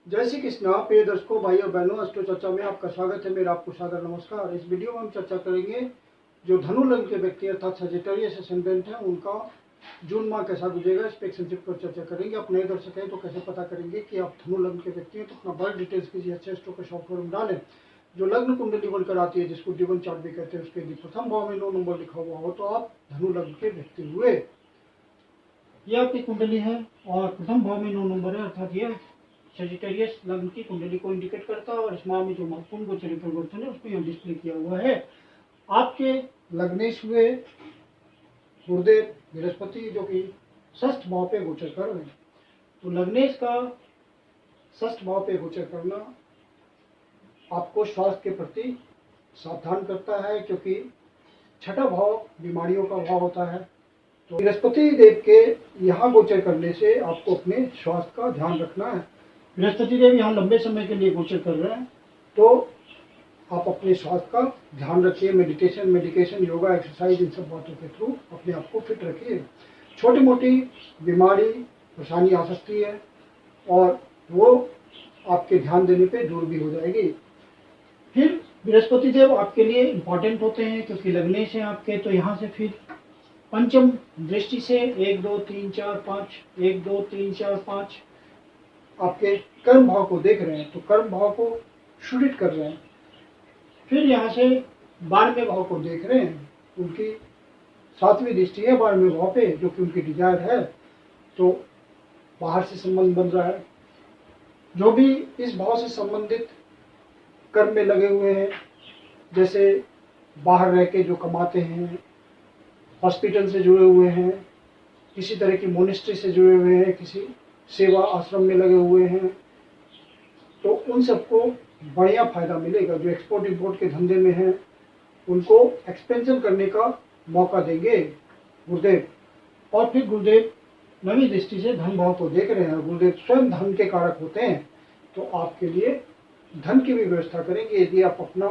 जय श्री कृष्णा। प्रिय दर्शकों, भाई और बहनों, अष्टो चर्चा में आपका स्वागत है। मेरा आपको सादर नमस्कार। इस वीडियो में हम चर्चा करेंगे जो धनु लग्न के व्यक्ति अर्थात सजिटेरियस असेंडेंट हैं उनका जून माह कैसा गुजरेगा, इस पर एक संक्षिप्त पर चर्चा करेंगे। आप नए दर्शक हैं तो कैसे पता करेंगे कि आप धनु लग्न के व्यक्ति हैं, तो अपना बर्थ डिटेल्स किसी अच्छे एस्ट्रो के सॉफ्टवेयर में डालें। जो लग्न कुंडली बनकर आती है, जिसको जीवन चार्ट भी कहते हैं, उसके यदि प्रथम भाव में 9 नंबर लिखा हुआ हो तो आप धनु लग्न के व्यक्ति हुए। यह आपकी कुंडली है और प्रथम भाव में 9 नंबर है, अर्थात यह सजिटेरियस लग्न की कुंडली को इंडिकेट करता है। और इस माह में जो महत्वपूर्ण गोचरी परिवर्तन है उसको यहाँ डिस्प्ले किया हुआ है। आपके लग्नेश हुए गुरुदेव बृहस्पति जो कि षष्ठ भाव पे गोचर कर रहे हैं, तो लग्नेश का षष्ठ भाव पे गोचर करना आपको स्वास्थ्य के प्रति सावधान करता है, क्योंकि छठा भाव बीमारियों का भाव होता है। तो बृहस्पति देव के यहाँ गोचर करने से आपको अपने स्वास्थ्य का ध्यान रखना है। बृहस्पति देव यहाँ लंबे समय के लिए गोचर कर रहे हैं, तो आप अपने स्वास्थ्य का ध्यान रखिए। मेडिकेशन, योगा, एक्सरसाइज, इन सब बातों के थ्रू अपने आप को फिट रखिए। छोटी मोटी बीमारी परेशानी आ सकती है और वो आपके ध्यान देने पे दूर भी हो जाएगी। फिर बृहस्पति देव आपके लिए इम्पोर्टेंट होते हैं क्योंकि लग्नेश हैं आपके, तो यहाँ से फिर पंचम दृष्टि से 1 2 3 4 5 1 2 3 4 5 आपके कर्म भाव को देख रहे हैं, तो कर्म भाव को शुडित कर रहे हैं। फिर यहाँ से 12वें भाव को देख रहे हैं, उनकी 7वीं दृष्टि है 12वें भाव पे, जो कि उनकी डिजायर है। तो बाहर से संबंध बन रहा है। जो भी इस भाव से संबंधित कर्म में लगे हुए हैं, जैसे बाहर रह के जो कमाते हैं, हॉस्पिटल से जुड़े हुए हैं, किसी तरह की मोनेस्ट्री से जुड़े हुए हैं, किसी सेवा आश्रम में लगे हुए हैं, तो उन सबको बढ़िया फायदा मिलेगा। जो एक्सपोर्ट इंपोर्ट के धंधे में हैं उनको एक्सपेंशन करने का मौका देंगे गुरुदेव। और फिर गुरुदेव 9वीं दृष्टि से धन भाव को देख रहे हैं। गुरुदेव स्वयं धन के कारक होते हैं, तो आपके लिए धन की भी व्यवस्था करेंगे। यदि आप अपना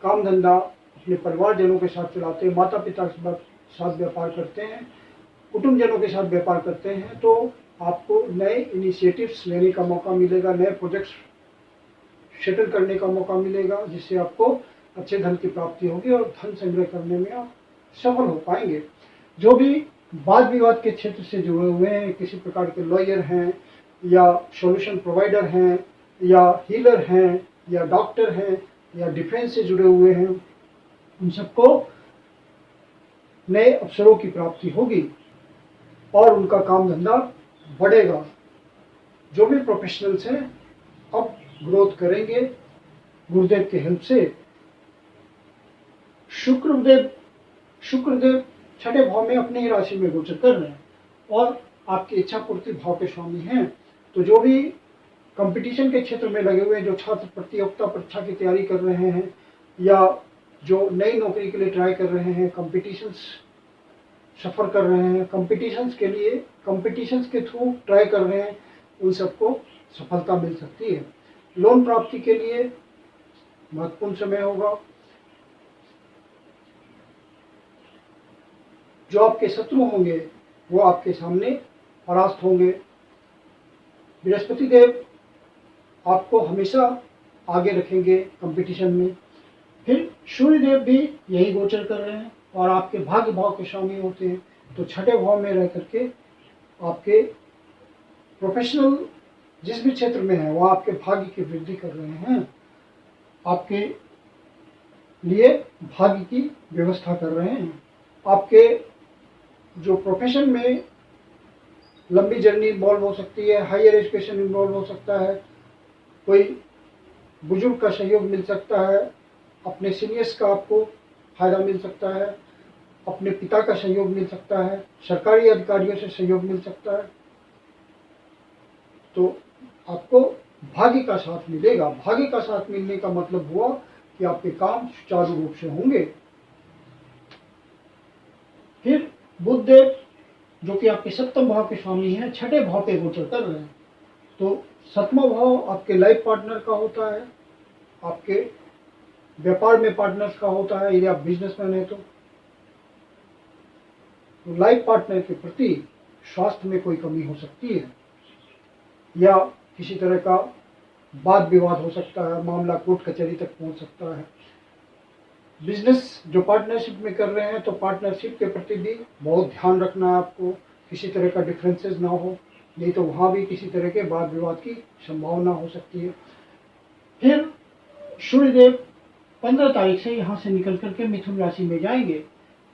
काम धंधा अपने परिवारजनों के साथ चलाते हैं, माता पिता के साथ व्यापार करते हैं, कुटुंबजनों के साथ व्यापार करते हैं, तो आपको नए इनिशिएटिव्स लेने का मौका मिलेगा, नए प्रोजेक्ट्स सेटल करने का मौका मिलेगा, जिससे आपको अच्छे धन की प्राप्ति होगी और धन संग्रह करने में आप सफल हो पाएंगे। जो भी वाद विवाद के क्षेत्र से जुड़े हुए हैं, किसी प्रकार के लॉयर हैं या सॉल्यूशन प्रोवाइडर हैं या हीलर हैं या डॉक्टर हैं या डिफेंस से जुड़े हुए हैं, उन सबको नए अवसरों की प्राप्ति होगी और उनका काम धंधा बढ़ेगा। जो भी प्रोफेशनल्स हैं अब ग्रोथ करेंगे गुरुदेव के हेल्प से। शुक्रदेव छठे भाव में अपनी ही राशि में गोचर कर रहे हैं और आपकी इच्छा पूर्ति भाव के स्वामी हैं। तो जो भी कंपटीशन के क्षेत्र में लगे हुए हैं, जो छात्र प्रतियोगिता परीक्षा की तैयारी कर रहे हैं या जो नई नौकरी के लिए ट्राई कर रहे हैं, कंपटीशंस सफ़र कर रहे हैं, कंपटीशंस के थ्रू ट्राई कर रहे हैं, उन सबको सफलता मिल सकती है। लोन प्राप्ति के लिए महत्वपूर्ण समय होगा। जो आपके शत्रु होंगे वो आपके सामने परास्त होंगे। बृहस्पति देव आपको हमेशा आगे रखेंगे कंपटीशन में। फिर सूर्य देव भी यही गोचर कर रहे हैं और आपके भाग्य भाव के स्वामी होते हैं, तो छठे भाव में रह करके आपके प्रोफेशनल जिस भी क्षेत्र में है वो आपके भाग्य की वृद्धि कर रहे हैं, आपके लिए भाग्य की व्यवस्था कर रहे हैं। आपके जो प्रोफेशन में लंबी जर्नी इन्वॉल्व हो सकती है, हायर एजुकेशन इन्वॉल्व हो सकता है, कोई बुजुर्ग का सहयोग मिल सकता है, अपने सीनियर्स का आपको फायदा मिल सकता है, अपने पिता का सहयोग मिल सकता है, सरकारी अधिकारियों से सहयोग मिल सकता है, तो आपको भाग्य का साथ मिलेगा। भाग्य का साथ मिलने का मतलब हुआ कि आपके काम सुचारू रूप से होंगे। फिर बुध देव जो कि आपके 7वें भाव के स्वामी हैं, छठे भाव पे गोचर कर रहे हैं, तो 7वां भाव आपके लाइफ पार्टनर का होता है, आपके व्यापार में पार्टनर्स का होता है। यदि आप बिजनेसमैन हैं तो लाइफ पार्टनर के प्रति स्वास्थ्य में कोई कमी हो सकती है या किसी तरह का वाद विवाद हो सकता है, मामला कोर्ट कचहरी तक पहुंच सकता है। बिजनेस जो पार्टनरशिप में कर रहे हैं तो पार्टनरशिप के प्रति भी बहुत ध्यान रखना है आपको, किसी तरह का डिफरेंसेस ना हो, नहीं तो वहाँ भी किसी तरह के वाद विवाद की संभावना हो सकती है। फिर सूर्यदेव 15 तारीख से यहाँ से निकल करके मिथुन राशि में जाएंगे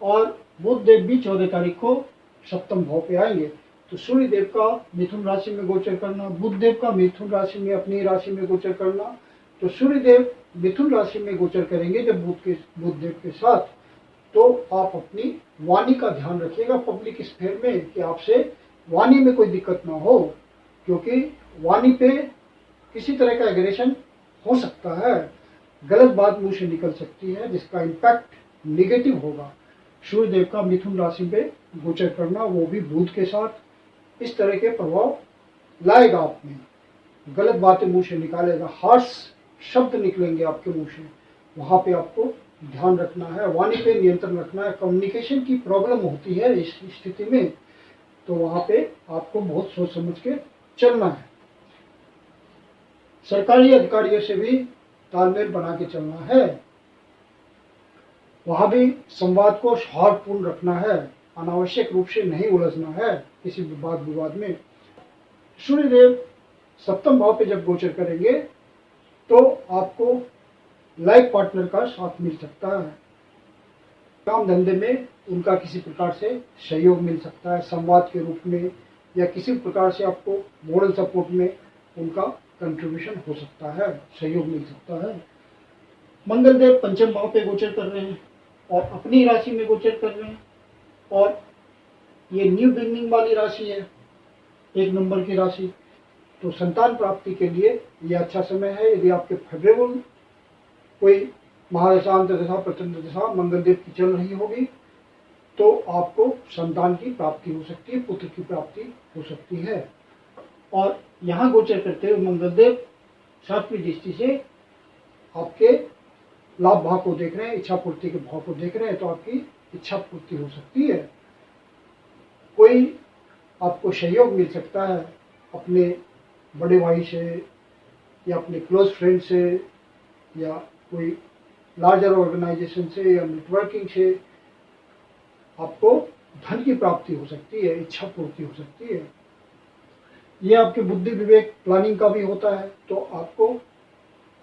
और बुध देव भी 14 तारीख को सप्तम भाव पे आएंगे। तो सूर्यदेव का मिथुन राशि में गोचर करना, बुध देव का मिथुन राशि में अपनी राशि में गोचर करना, तो सूर्यदेव मिथुन राशि में गोचर करेंगे जब बुध देव के साथ, तो आप अपनी वाणी का ध्यान रखिएगा पब्लिक स्फेयर में कि आपसे वाणी में कोई दिक्कत ना हो, क्योंकि वाणी पे किसी तरह का एग्रेशन हो सकता है, गलत बात मुंह से निकल सकती है जिसका इम्पैक्ट निगेटिव होगा। सूर्यदेव का मिथुन राशि पे गोचर करना, वो भी बुध के साथ, इस तरह के प्रभाव लाएगा आप में, गलत बातें मुंह से निकालेगा, हार्श शब्द निकलेंगे आपके मुंह से, वहाँ पे आपको ध्यान रखना है, वाणी पे नियंत्रण रखना है। कम्युनिकेशन की प्रॉब्लम होती है इस स्थिति में, तो वहाँ पे आपको बहुत सोच समझ के चलना है। सरकारी अधिकारियों से भी तालमेल बना के चलना है, वहाँ भी संवाद को सौहार्दपूर्ण रखना है, अनावश्यक रूप से नहीं उलझना है किसी वाद विवाद में। सूर्यदेव सप्तम भाव पे जब गोचर करेंगे तो आपको लाइफ पार्टनर का साथ मिल सकता है, काम धंधे में उनका किसी प्रकार से सहयोग मिल सकता है संवाद के रूप में, या किसी प्रकार से आपको मोरल सपोर्ट में उनका कंट्रीब्यूशन हो सकता है, सहयोग मिल सकता है। मंगल देव पंचम भाव पे गोचर कर रहे हैं और अपनी राशि में गोचर कर रहे हैं, और ये न्यू बिगनिंग वाली राशि है, 1 नंबर की राशि, तो संतान प्राप्ति के लिए ये अच्छा समय है। यदि आपके फेवरेबल कोई महादशांत दशा प्रचंड दशा मंगल देव की चल रही होगी तो आपको संतान की प्राप्ति हो सकती है, पुत्र की प्राप्ति हो सकती है। और यहाँ गोचर करते हुए मंगल देव 7वीं दृष्टि से आपके लाभ भाव को देख रहे हैं, इच्छा पूर्ति के भाव को देख रहे हैं, तो आपकी इच्छा पूर्ति हो सकती है। कोई आपको सहयोग मिल सकता है अपने बड़े भाई से या अपने क्लोज फ्रेंड से या कोई लार्जर ऑर्गेनाइजेशन से या नेटवर्किंग से, आपको धन की प्राप्ति हो सकती है, इच्छा पूर्ति हो सकती है। ये आपके बुद्धि विवेक प्लानिंग का भी होता है, तो आपको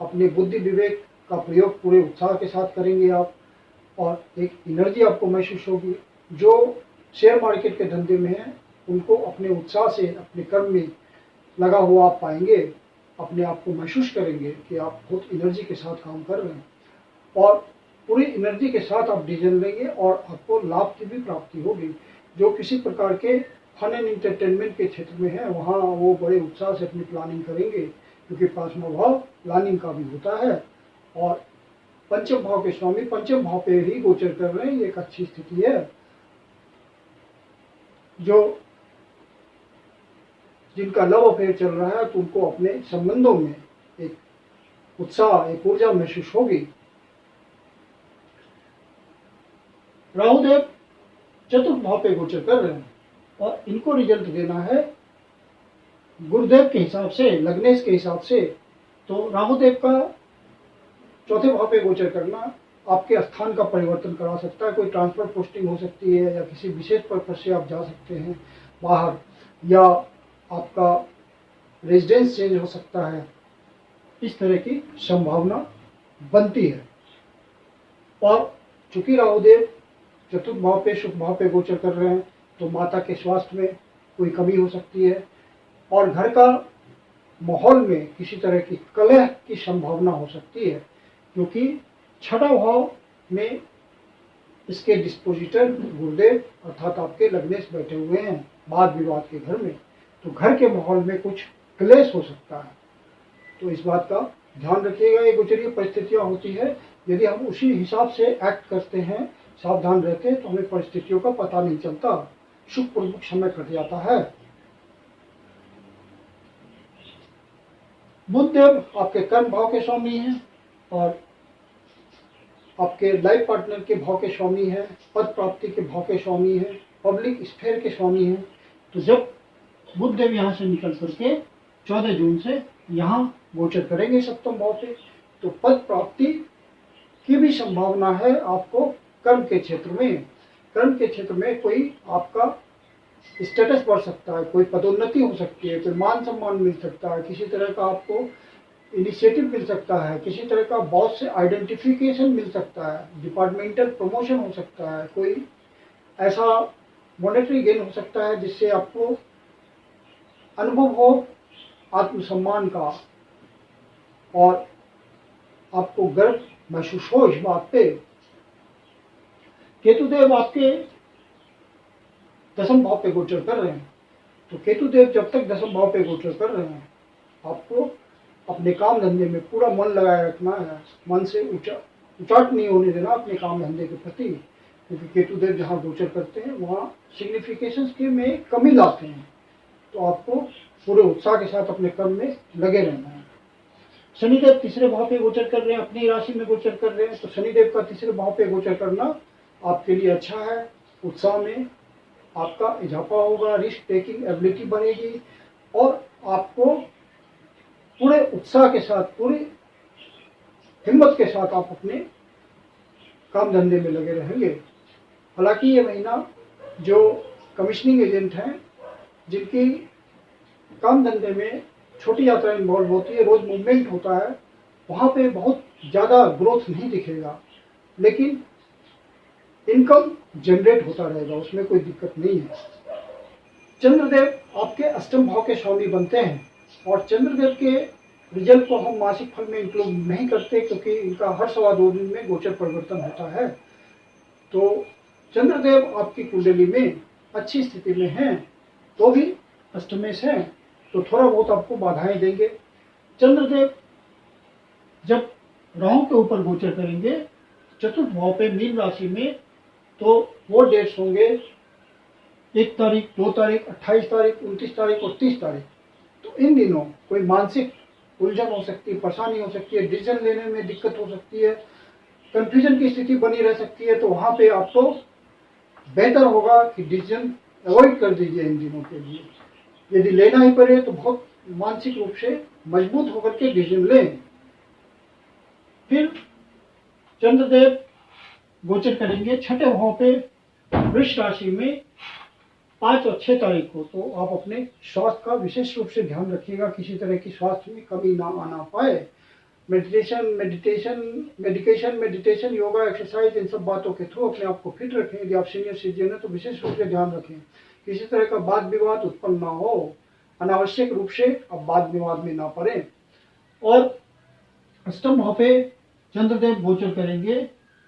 अपने बुद्धि विवेक का प्रयोग पूरे उत्साह के साथ करेंगे आप, और एक एनर्जी आपको महसूस होगी। जो शेयर मार्केट के धंधे में है उनको अपने उत्साह से अपने कर्म में लगा हुआ आप पाएंगे, अपने आप को महसूस करेंगे कि आप बहुत एनर्जी के साथ काम कर रहे हैं, और पूरी एनर्जी के साथ आप डिसीजन लेंगे और आपको लाभ की भी प्राप्ति होगी। जो किसी प्रकार के फन एंड एंटरटेनमेंट के क्षेत्र में है वहाँ वो बड़े उत्साह से अपनी प्लानिंग करेंगे, क्योंकि 5वां भाव प्लानिंग का भी होता है, और पंचम भाव के स्वामी पंचम भाव पे ही गोचर कर रहे हैं, ये एक अच्छी स्थिति है। जो जिनका लव अफेयर चल रहा है तो उनको अपने संबंधों में एक उत्साह, एक ऊर्जा महसूस होगी। राहुदेव चतुर्थ भाव पे गोचर कर रहे हैं और इनको रिजल्ट देना है गुरुदेव के हिसाब से, लग्नेश के हिसाब से। तो राहुदेव का चौथे भाव पे गोचर करना आपके स्थान का परिवर्तन करा सकता है, कोई ट्रांसफर पोस्टिंग हो सकती है, या किसी विशेष पर्पज से आप जा सकते हैं बाहर, या आपका रेजिडेंस चेंज हो सकता है, इस तरह की संभावना बनती है। और चूंकि राहुदेव चतुर्थ भाव पे शुभ भाव पे गोचर कर रहे हैं तो माता के स्वास्थ्य में कोई कमी हो सकती है, और घर का माहौल में किसी तरह की कलह की संभावना हो सकती है, क्योंकि 6वां भाव में इसके डिस्पोजिटर गुरुदेव अर्थात आपके लग्नेश बैठे हुए हैं वाद विवाद के घर में, तो घर के माहौल में कुछ क्लेश हो सकता है। तो इस बात का ध्यान रखिएगा, ये गोचरीय परिस्थितियां होती है, यदि हम उसी हिसाब से एक्ट करते हैं, सावधान रहते हैं, तो हमें परिस्थितियों का पता नहीं चलता, सुखपूर्वक समय कट जाता है। बुध देव आपके कर्म भाव के स्वामी हैं और आपके लाइफ पार्टनर के भाव के स्वामी हैं, पद प्राप्ति के भाव के स्वामी हैं, पब्लिक स्फेयर के स्वामी हैं। तो जब बुध देव यहाँ से निकल करके 14 जून से यहाँ गोचर करेंगे सप्तम भाव पे, तो पद प्राप्ति की भी संभावना है आपको कर्म के क्षेत्र में। कर्म के क्षेत्र में कोई आपका स्टेटस बढ़ सकता है, कोई पदोन्नति हो सकती है, कोई मान सम्मान मिल सकता है, किसी तरह का आपको इनिशिएटिव मिल सकता है, किसी तरह का बॉस से आइडेंटिफिकेशन मिल सकता है, डिपार्टमेंटल प्रमोशन हो सकता है, कोई ऐसा मॉनेटरी गेन हो सकता है जिससे आपको अनुभव हो आत्मसम्मान का और आपको गर्व महसूस हो इस बात पे। केतुदेव आपके दसम भाव पे गोचर कर रहे हैं, तो केतुदेव जब तक दसम भाव पे गोचर कर रहे हैं आपको अपने काम धंधे में पूरा मन लगाए रखना है, मन से उचाट नहीं होने देना अपने काम धंधे के प्रति, क्योंकि केतुदेव जहाँ गोचर करते हैं वहाँ सिग्निफिकेशंस के में कमी लाते हैं, तो आपको पूरे उत्साह के साथ अपने कर्म में लगे रहना है। शनिदेव तीसरे भाव पे गोचर कर रहे हैं, अपनी राशि में गोचर कर रहे हैं, तो शनिदेव का तीसरे भाव पे गोचर करना आपके लिए अच्छा है। उत्साह में आपका इजाफा होगा, रिस्क टेकिंग एबिलिटी बढ़ेगी और आपको पूरे उत्साह के साथ, पूरी हिम्मत के साथ आप अपने काम धंधे में लगे रहेंगे। हालांकि ये महीना जो कमिश्निंग एजेंट हैं, जिनकी काम धंधे में छोटी यात्रा इन्वॉल्व होती है, रोज मूवमेंट होता है, वहाँ पे बहुत ज़्यादा ग्रोथ नहीं दिखेगा, लेकिन इनकम जनरेट होता रहेगा, उसमें कोई दिक्कत नहीं है। चंद्रदेव आपके अष्टम भाव के स्वामी बनते हैं और चंद्रदेव के रिजल्ट को हम मासिक फल में इंक्लूड नहीं करते, क्योंकि इनका हर 2.25 दिन में गोचर परिवर्तन होता है। तो चंद्रदेव आपकी कुंडली में अच्छी स्थिति में हैं, तो भी अष्टमेश हैं, तो थोड़ा बहुत आपको बाधाएं देंगे। चंद्रदेव जब राहु के ऊपर गोचर करेंगे चतुर्थ भाव पे मीन राशि में, तो वो डेट्स होंगे 1 तारीख, 2 तारीख, 28 तारीख, 29 तारीख और 30 तारीख। तो इन दिनों कोई मानसिक उलझन हो सकती है, परेशानी हो सकती है, डिसीजन लेने में दिक्कत हो सकती है, कंफ्यूजन की स्थिति बनी रह सकती है, तो वहाँ पे आपको बेहतर होगा कि डिसीजन अवॉइड कर दीजिए इन दिनों के लिए। यदि लेना ही पड़े तो बहुत मानसिक रूप से मजबूत होकर के डिसीजन लें। फिर चंद्रदेव गोचर करेंगे छठे भाव पे वृष राशि में 5 और 6 तारीख को, तो आप अपने स्वास्थ्य का विशेष रूप से ध्यान रखिएगा, किसी तरह की स्वास्थ्य में कमी ना आना पाए। मेडिटेशन, योगा, एक्सरसाइज, इन सब बातों के थ्रू अपने आप को फिट रखें। यदि आप सीनियर सिटीजन हैं तो विशेष रूप से ध्यान रखें, किसी तरह का वाद विवाद उत्पन्न ना हो, अनावश्यक रूप से अब वाद विवाद में ना पड़े। और अष्टम भाव पे चंद्रदेव गोचर करेंगे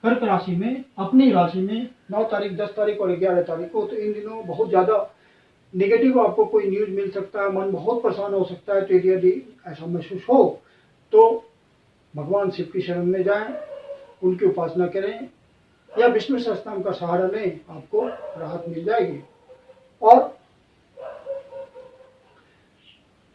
कर्क राशि में, अपनी राशि में 9 तारीख, 10 तारीख और 11 तारीख को। तो इन दिनों बहुत ज़्यादा नेगेटिव आपको कोई न्यूज़ मिल सकता है, मन बहुत परेशान हो सकता है। तो यदि ऐसा महसूस हो तो भगवान शिव की शरण में जाएं, उनकी उपासना करें या विष्णु सहस्त्रनाम का सहारा लें, आपको राहत मिल जाएगी। और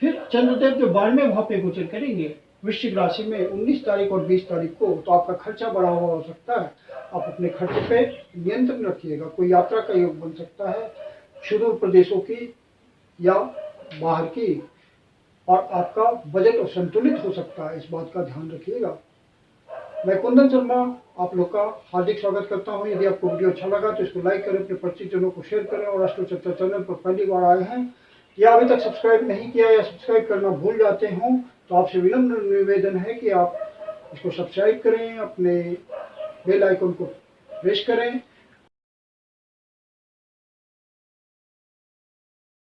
फिर चंद्रदेव जो 12वें भाव पे गोचर करेंगे वृश्चिक राशि में 19 तारीख और 20 तारीख को, तो आपका खर्चा बढ़ा हुआ हो सकता है। आप अपने खर्चे पे नियंत्रण रखिएगा। कोई यात्रा का योग बन सकता है, सुदूर प्रदेशों की या बाहर की, और आपका बजट संतुलित हो सकता है, इस बात का ध्यान रखिएगा। मैं कुंदन शर्मा आप लोग का हार्दिक स्वागत करता हूं। यदि आपको वीडियो अच्छा लगा तो इसको लाइक करें, अपने परिचितजनों को शेयर करें, और एस्ट्रो चर्चा चैनल पर पहली बार आए हैं या अभी तक सब्सक्राइब नहीं किया या सब्सक्राइब करना भूल जाते हों, तो आपसे विनम्र निवेदन है कि आप इसको सब्सक्राइब करें, अपने बेल आइकन को प्रेस करें